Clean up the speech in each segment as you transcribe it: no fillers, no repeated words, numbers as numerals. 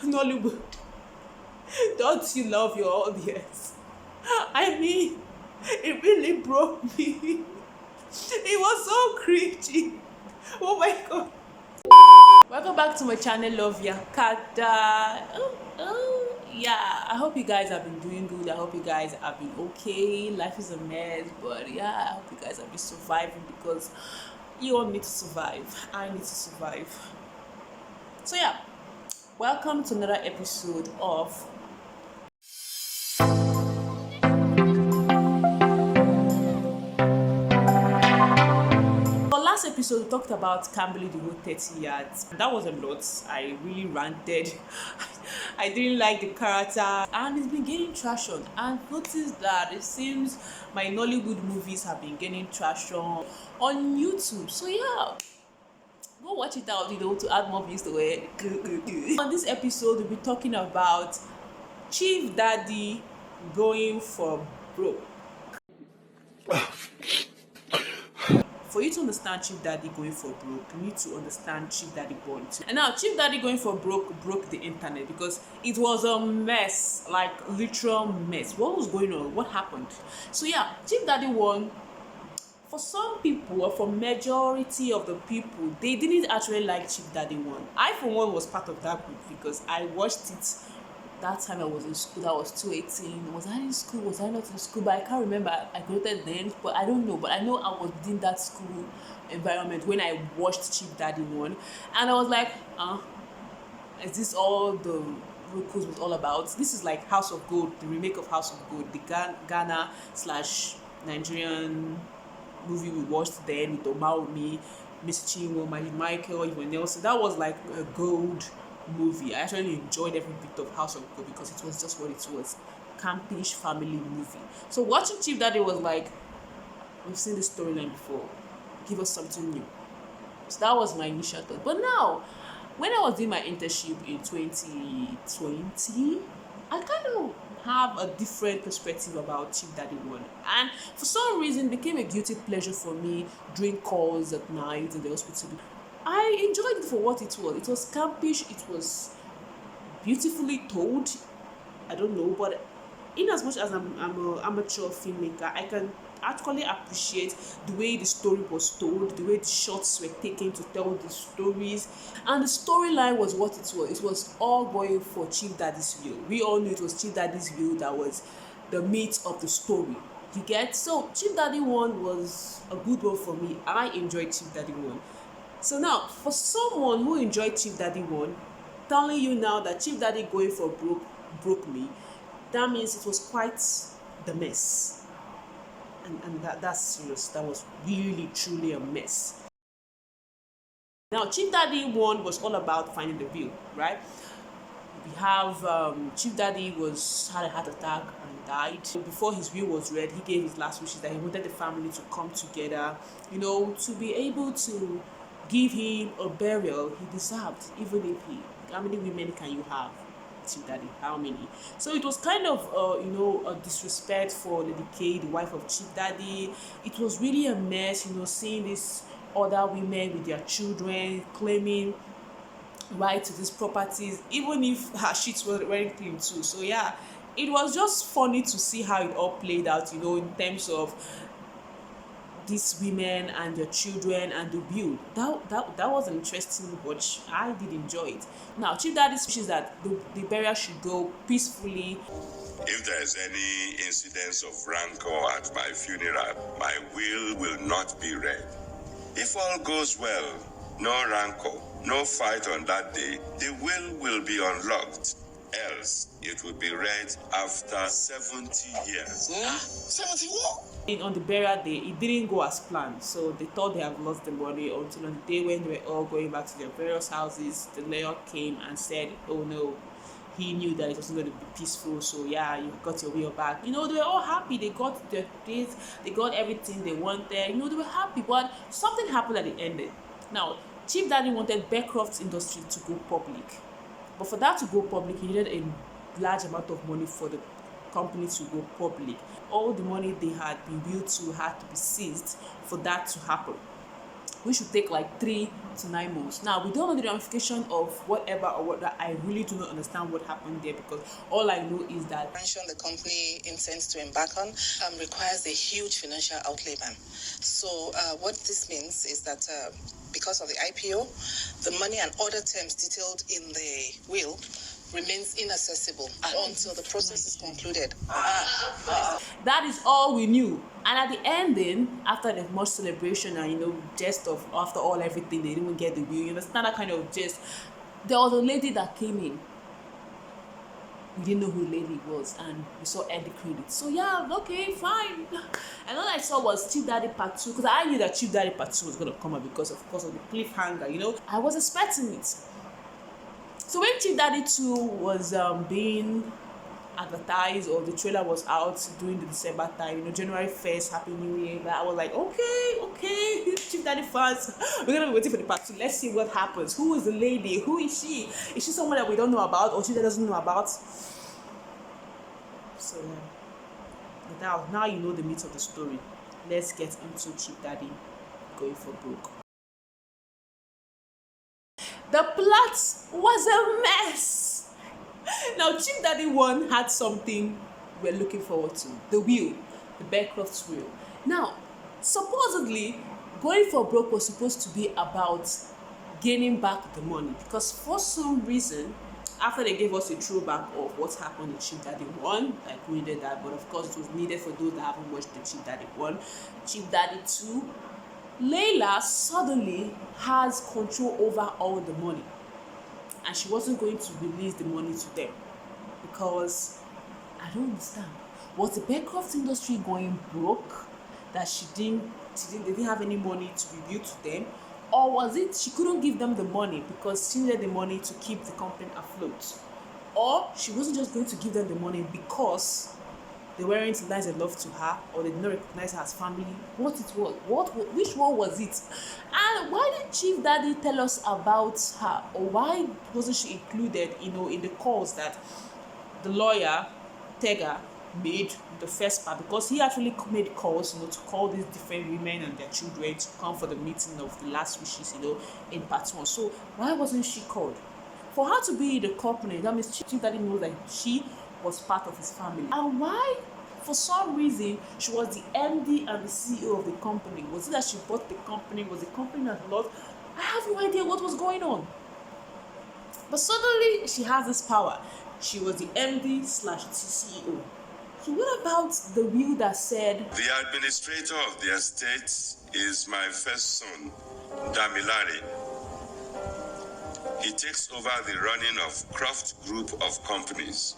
Nollywood, don't you love your audience? I mean, it really broke me. It was so cringy. Oh my god. Welcome back to my channel, Viakada. Yeah, I hope you guys have been doing good. I hope you guys have been okay. Life is a mess, but yeah, I hope you guys have been surviving because you all need to survive. I need to survive. So yeah, welcome to another episode of last episode. We talked about Camberley the whole 30 yards. That was a lot. I really ranted. I didn't like the character, and it's been gaining traction. And noticed that it seems my Nollywood movies have been gaining traction on YouTube. So yeah, go watch it out, to add more views to it. On this episode, we'll be talking about Chief Daddy going for broke. For you to understand Chief Daddy going for broke, you need to understand Chief Daddy born too. And now Chief Daddy going for broke the internet because it was a mess, like literal mess. What was going on? What happened? So yeah, Chief Daddy won. For some people, or for majority of the people, they didn't actually like Chief Daddy one. I for one was part of that group because I watched it that time I was in school. That was 2018. Was I in school? Was I not in school? But I can't remember. I graduated then, but I don't know. But I know I was within that school environment when I watched Chief Daddy one, and I was like, is this all the Rukus was all about? This is like House of Gold, the remake of House of Gold, the Ghana/Nigerian movie we watched then with Omaomi, Miss Chinwo, Magic Michael, Yvonne Nelson. That was like a gold movie. I actually enjoyed every bit of House of Gold because it was just what it was, campish family movie. So watching Chief Daddy was like, we've seen this storyline before, give us something new. So that was my initial thought. But now, when I was doing my internship in 2020, I kind of have a different perspective about Chief Daddy one, and for some reason it became a guilty pleasure for me doing calls at night in the hospital. I enjoyed it for what it was. It was campish, it was beautifully told. I don't know, but in as much as I'm an amateur filmmaker, I can actually appreciate the way the story was told, the way the shots were taken to tell the stories, and the storyline was what it was. It was all going for Chief Daddy's view. We all knew it was Chief Daddy's view that was the meat of the story. You get? So Chief Daddy one was a good one for me. I enjoyed Chief Daddy one. So now, for someone who enjoyed Chief Daddy one, telling you now that Chief Daddy going for broke me, that means it was quite the mess. And that's serious. That was really, truly a mess. Now, Chief Daddy one was all about finding the bill, right? We have Chief Daddy had a heart attack and died. Before his will was read, he gave his last wishes that he wanted the family to come together, to be able to give him a burial he deserved, even if how many women can you have, Chief Daddy? How many? So it was kind of a disrespect for Lady K, the wife of Chief Daddy. It was really a mess, seeing these other women with their children claiming right to these properties, even if her sheets were wearing clean too. So yeah, it was just funny to see how it all played out, in terms of these women and their children and the will. That was an interesting watch. I did enjoy it. Now, Chief Daddy wishes that the burial should go peacefully. If there is any incidence of rancor at my funeral, my will not be read. If all goes well, no rancor, no fight on that day, the will be unlocked. Else, it will be read after 70 years. 70 what? On the burial day, it didn't go as planned, so they thought they have lost the money until on the day when they were all going back to their various houses. The lawyer came and said, oh no, he knew that it wasn't going to be peaceful, so yeah, you got your will back. They were all happy. They got their dates, they got everything they wanted. They were happy, but something happened at the end. Now, Chief Daddy wanted Beecroft industry to go public, but for that to go public, he needed a large amount of money for the company to go public. All the money they had been billed to had to be seized for that to happen. which should take like 3 to 9 months. Now, we don't know the ramification of whatever or what that. I really do not understand what happened there, because all I know is that The company intends to embark on requires a huge financial outlay, ma'am. So what this means is that because of the IPO, the money and other terms detailed in the will remains inaccessible until the process is concluded. that is all we knew. And at the ending, after the much celebration and jest of after all everything, they didn't even get the will. You understand that kind of jest? There was a lady that came in. We didn't know who the lady was, and we saw Eddie credits. So yeah, okay, fine. And all I saw was Chief Daddy Part 2, because I knew that Chief Daddy Part 2 was gonna come out because of course of the cliffhanger. I was expecting it. So when Chief Daddy 2 was being advertised, or the trailer was out during the December time, January 1st, Happy New Year, I was like, okay, Chief Daddy fans, we're gonna be waiting for the part 2. Let's see what happens. Who is the lady? Who is she? Is she someone that we don't know about, or she that doesn't know about? So now you know the meat of the story. Let's get into Chief Daddy going for broke. The plot was a mess. Now, Chief Daddy 1 had something we're looking forward to. The will. The Beecroft's will. Now, supposedly, going for broke was supposed to be about gaining back the money. Because for some reason, after they gave us a throwback of what happened in Chief Daddy 1, like we needed that, but of course it was needed for those that haven't watched the Chief Daddy 1. Chief Daddy 2, Layla suddenly has control over all the money, and she wasn't going to release the money to them because I don't understand. Was the Beecroft industry going broke that they didn't have any money to reveal to them, or was it she couldn't give them the money because she needed the money to keep the company afloat, or she wasn't just going to give them the money because they weren't realize their love to her, or they did not recognize her as family? What it was? Which one was it? And why did Chief Daddy tell us about her, or why wasn't she included, in the calls that the lawyer Tega made the first part? Because he actually made calls, to call these different women and their children to come for the meeting of the last wishes, in part 1. So why wasn't she called? For her to be the company, that means Chief Daddy knows that she was part of his family. And why, for some reason, she was the MD and the CEO of the company? Was it that she bought the company? Was the company that lost? I have no idea what was going on. But suddenly, she has this power. She was the MD/CEO. So what about the will that said, the administrator of the estate is my first son, Damilare. He takes over the running of Croft Group of companies.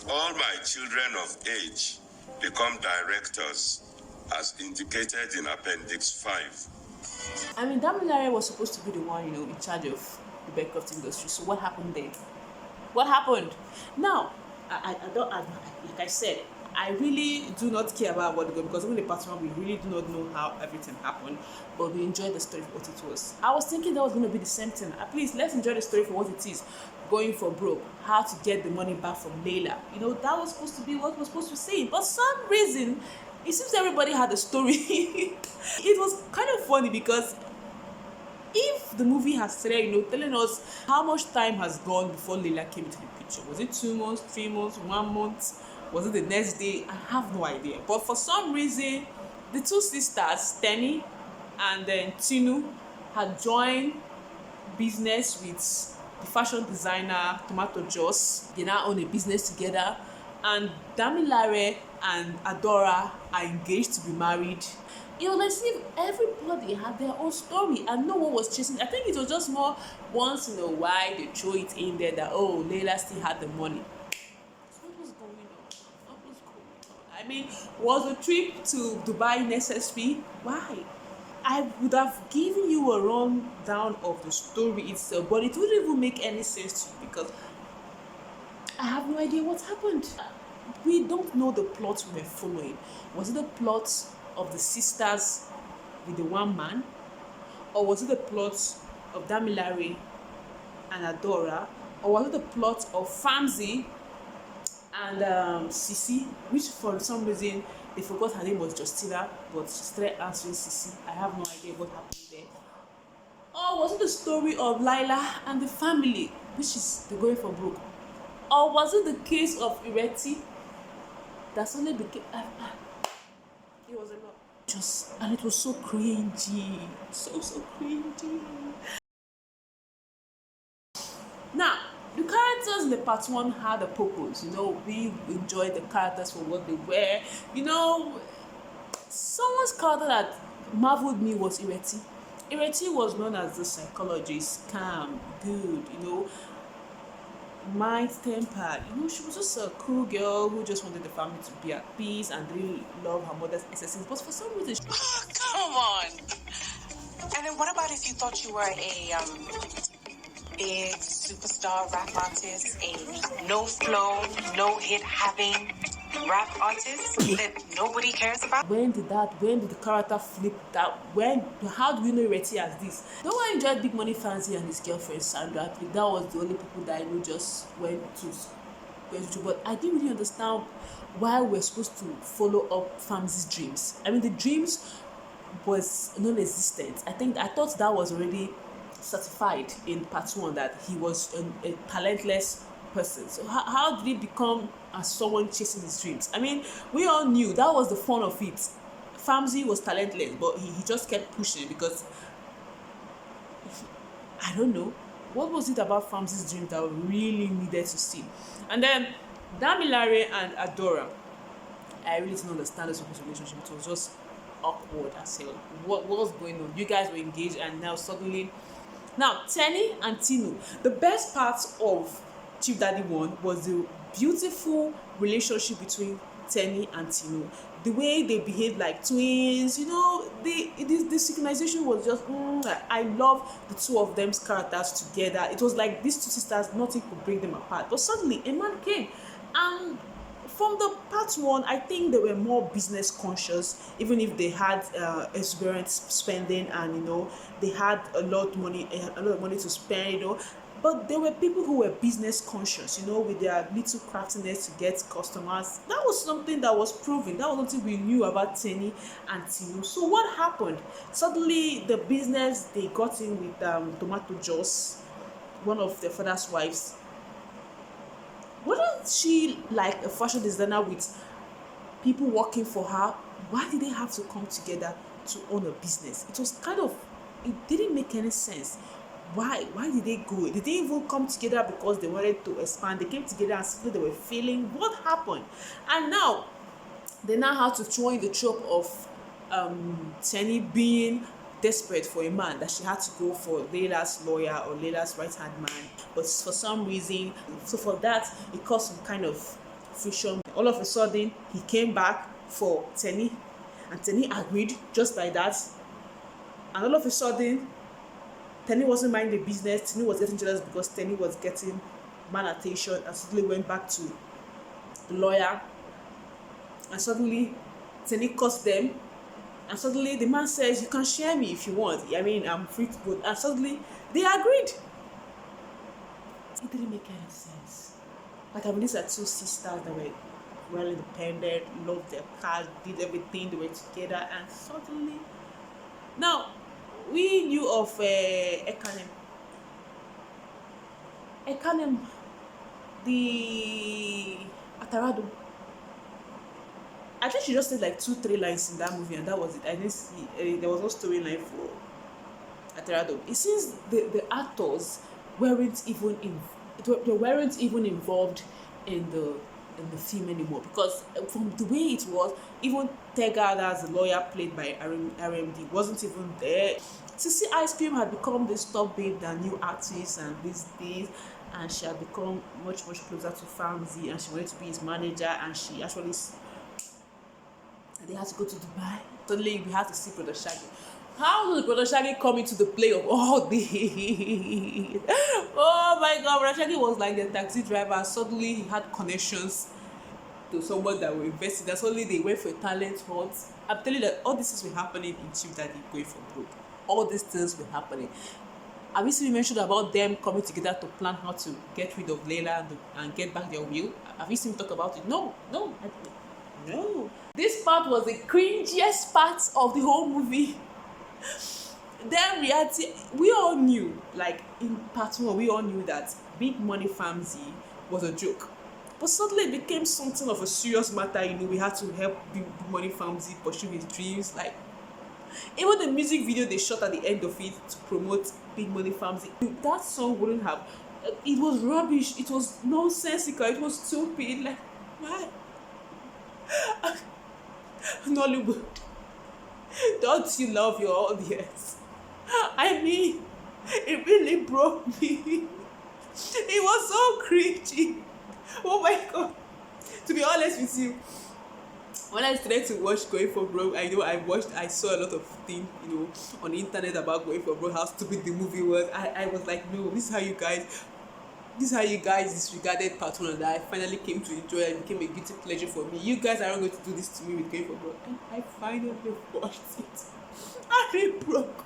All my children of age become directors, as indicated in Appendix 5. Damilare was supposed to be the one, in charge of the Beecroft industry. So what happened there? What happened? Now, I don't, like I said, I really do not care about what because even the part 1, we really do not know how everything happened, but we enjoyed the story for what it was. I was thinking that was going to be the same thing. At least let's enjoy the story for what it is. Going for broke, how to get the money back from Layla. That was supposed to be what we're supposed to see. But some reason, it seems everybody had a story. It was kind of funny because if the movie has started, telling us how much time has gone before Layla came into the picture. Was it 2 months, 3 months, 1 month? Was it the next day? I have no idea. But for some reason, the 2 sisters, Tenny and then Tinu, had joined business with the fashion designer Tomato Joss. They now own a business together, and Damilare and Adora are engaged to be married. It was as if everybody had their own story and no one was chasing. I think it was just more once in a while they throw it in there that Layla still had the money. So what was going on? What was going on? Was the trip to Dubai necessary? Why? I would have given you a rundown of the story itself, but it wouldn't even make any sense to you because I have no idea what happened. We don't know the plot we were following. Was it the plot of the sisters with the one man? Or was it the plot of Damilare and Adora? Or was it the plot of Famzi and Sisi, which for some reason they forgot her name was Justina, but she started answering Sisi. I have no idea what happened there. Or was it the story of Lila and the family, which is the going for broke? Or was it the case of Ireti that suddenly became. It was a lot. Just, and it was so cringy. So cringy. Now, the characters in the part one had a purpose. We enjoyed the characters for what they were. Someone's character that marveled me was Ireti. Ireti was known as the psychologist, calm, good, mild-tempered. She was just a cool girl who just wanted the family to be at peace and didn't love her mother's excesses. But for some reason, Oh, come on. And then what about if you thought you were a big superstar rap artist, a no flow, no hit having rap artist that nobody cares about? when did the character flip that? How do we know Ireti as this? Though I enjoyed Big Money Fancy and his girlfriend Sandra, I think that was the only people that I know just went to, but I didn't really understand why we're supposed to follow up Famsy's dreams. I mean, the dreams was non-existent. I thought that was already certified in part one, that he was a talentless person. So how did he become as someone chasing his dreams? I mean, we all knew that was the fun of it. Famsy was talentless, but he just kept pushing because I don't know what was it about Famsy's dream that we really needed to see. And then Damilare and Adora, I really didn't understand this relationship. It was just awkward as hell. What was going on? You guys were engaged, and now suddenly. Now, Tenny and Tinu. The best part of Chief Daddy 1 was the beautiful relationship between Tenny and Tinu. The way they behaved like twins, the synchronization was just. I love the two of them's characters together. It was like these two sisters, nothing could bring them apart. But suddenly, a man came, and from the part one, I think they were more business conscious, even if they had exuberant spending and they had a lot of money to spend, but there were people who were business conscious, with their little craftiness to get customers. That was something that was proven. That was something we knew about Tenny and Tinu. So what happened? Suddenly, the business they got in with Tomato Joss, one of their father's wives. Wasn't she like a fashion designer with people working for her? Why did they have to come together to own a business? It didn't make any sense. Why did they go? Did they even come together because they wanted to expand? They came together and suddenly they were failing. What happened? And now they had to throw in the trope of Tenny being desperate for a man, that she had to go for Layla's lawyer or Layla's right-hand man, but for some reason, so for that, it caused some kind of friction. All of a sudden, he came back for Tenny, and Tenny agreed just like that. And all of a sudden, Tenny wasn't minding the business. Tenny was getting jealous because Tenny was getting man attention, and suddenly went back to the lawyer. And suddenly, Tenny cursed them. And suddenly the man says, you can share me if you want. I mean, I'm free to vote. And suddenly they agreed. It didn't make any sense. These are two sisters that were well independent, loved their cars, did everything, they were together, and suddenly. Now, we knew of Ekanem. Ekanem, the Atarado. I think she just said like 2-3 lines in that movie, and that was it. I didn't see there was no storyline for Aterado. It seems the actors weren't even involved in the film anymore, because from the way it was, even Tegada as a lawyer played by RMD wasn't even there. Sissy Ice Cream had become this top babe than new artist and these days, and she had become much closer to Famzy, and she wanted to be his manager, and she actually. They had to go to Dubai. Suddenly we had to see Brother Shaggy. How did Brother Shaggy come into the play of all this? Oh my God, Brother Shaggy was like the taxi driver. Suddenly he had connections to someone that were investing. And suddenly they went for a talent hunt. I'm telling you that all these things were happening in Chief Daddy going for broke. All these things were happening. Have you seen me mentioned about them coming together to plan how to get rid of Layla and get back their will? Have you seen me talk about it? No. This part was the cringiest part of the whole movie. Then reality, we all knew, like in part one, we all knew that Big Money Famzy was a joke. But suddenly it became something of a serious matter. We had to help Big Money Famzy pursue his dreams. Like, even the music video they shot at the end of it to promote Big Money Famzy, that song wouldn't have. It was rubbish. It was nonsensical. It was stupid. Like, why? Nollywood, don't you love your audience? I mean, it really broke me. It was so cringy. Oh my god. To be honest with you, when I started to watch Going for Broke, I saw a lot of things, on the internet about Going for Broke, how stupid the movie was. I was like, no, this is how you guys disregarded part one, and I finally came to enjoy it. It became a guilty pleasure for me. You guys are not going to do this to me with Going for Broke. And I finally watched it. And it broke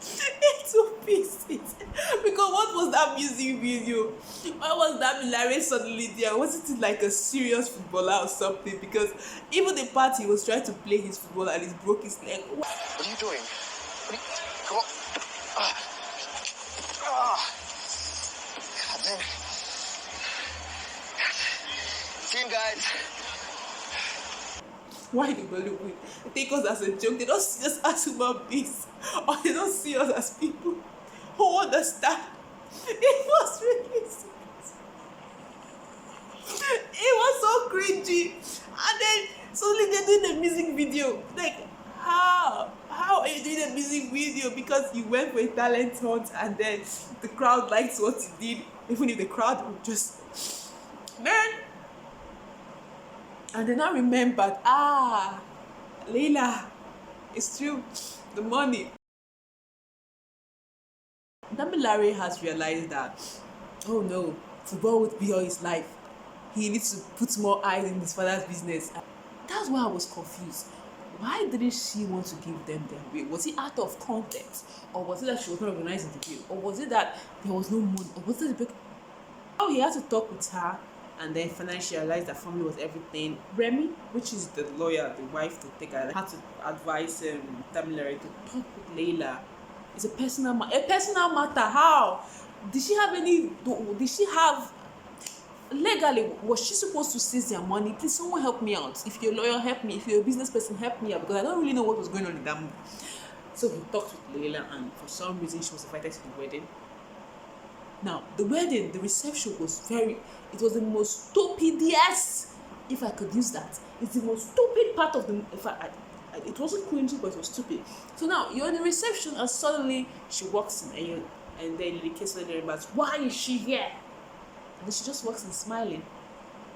into pieces. Because what was that music video? Why was that Milare suddenly there? Wasn't it like a serious footballer or something? Because even the part he was trying to play his football and he broke his leg. What are you doing? Come on. God damn it. Team guys. Why do Bollywood take us as a joke? They don't see us as human beings, or they don't see us as people who understand. It was really serious. It was so cringy. And then suddenly they're doing a music video. Like, how are you doing a music video? Because you went for a talent hunt and then the crowd liked what you did, even if the crowd would just, man. And then I remembered, Leila, it's true, the money. Damilare has realized that, oh no, football would be all his life. He needs to put more eyes in his father's business. That's why I was confused. Why didn't she want to give them their way? Was it out of context? Or was it that she was not organizing the deal? Or was it that there was no money? Or was it the big... Oh, he had to talk with her. And then finally she realized that family was everything. Remy, which is the lawyer, the wife to take her, had to advise Tamilare to talk with Leila. It's a personal matter. How? Did she have legally, was she supposed to seize their money? Please, someone help me out. If you're a lawyer, help me. If you're a business person, help me out, because I don't really know what was going on in that movie. So he talked with Leila, and for some reason she was invited to the wedding. Now, the wedding, the reception was it was the most stupidest, if I could use that. It's the most stupid part of it wasn't cringy, but it was stupid. So now, you're in the reception, and suddenly she walks in, and then the case remembers, why is she here? And then she just walks in smiling.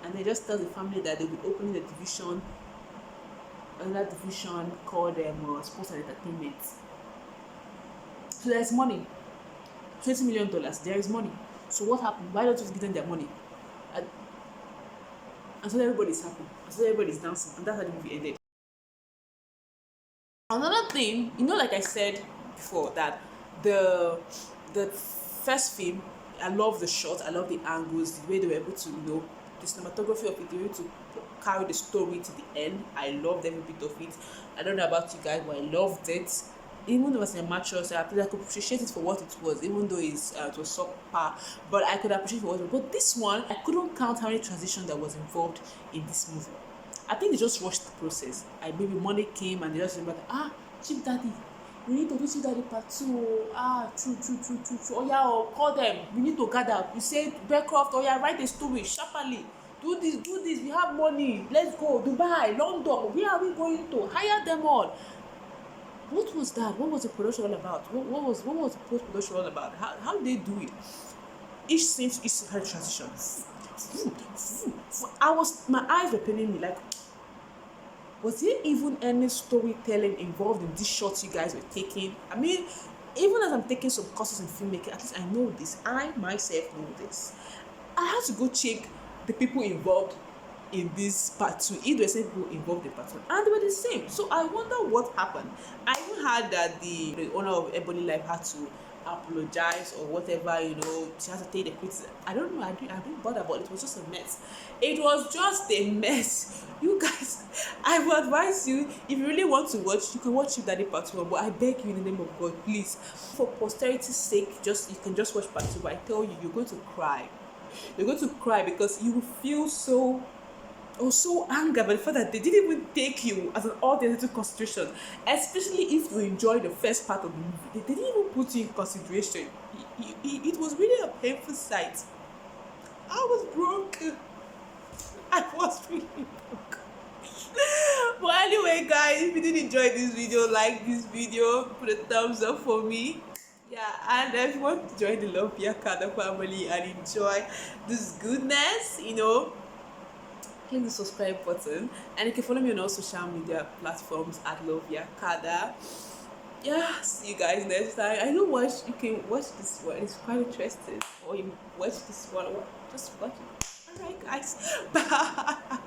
And they just tell the family that they'll be opening another division called Sports and Entertainment. So there's money. $20 million, there is money. So what happened? Why don't you give them their money? And so everybody's happy. And so everybody's dancing. And that's how the movie ended. Another thing, like I said before, that the first film, I love the shots, I love the angles, the way they were able to, the cinematography of it, they were able to carry the story to the end. I loved every bit of it. I don't know about you guys, but I loved it. Even though it was amateur, so I could appreciate it for what it was, even though it was subpar, but I could appreciate it for what it was. But this one, I couldn't count how many transitions that was involved in this movie. I think they just rushed the process. Maybe money came and they just remembered, Chief Daddy, we need to do Chief Daddy part 2. True. Oh yeah, call them. We need to gather. We say Beecroft, write a story sharply. Do this. We have money. Let's go. Dubai, London. Where are we going to? Hire them all. What was that? What was the production all about? What was the post-production all about? How did they do it? Each scene to each had transitions. My eyes were paining me, like, was there even any storytelling involved in these shots you guys were taking? I mean, even as I'm taking some courses in filmmaking, at least I know this. I myself know this. I had to go check the people involved in this part 2, if there were same people involved in part 1, and they were the same. So I wonder what happened. I even heard that the owner of Ebony Life had to apologize or whatever, she has to take the criticism. I don't know, I didn't bother, but it was just a mess. It was just a mess. You guys, I would advise you, if you really want to watch, you can watch Chief Daddy Part 1, but I beg you in the name of God, please, for posterity's sake, you can just watch Part 2, but I tell you, you're going to cry. You're going to cry because you will feel so angry by the fact that they didn't even take you as an audience into consideration, especially if you enjoy the first part of the movie. They didn't even put you in consideration. It was really a painful sight. I was broken. I was really broken. But anyway, guys, if you did enjoy this video, like this video, put a thumbs up for me. Yeah, and if you want to join the Love Viakada family and enjoy this goodness, click the subscribe button, and you can follow me on all social media platforms at loveviakada. Yeah, see you guys next time. I know you can watch this one, it's quite interesting, or you watch this one, just watch it. Alright guys, bye.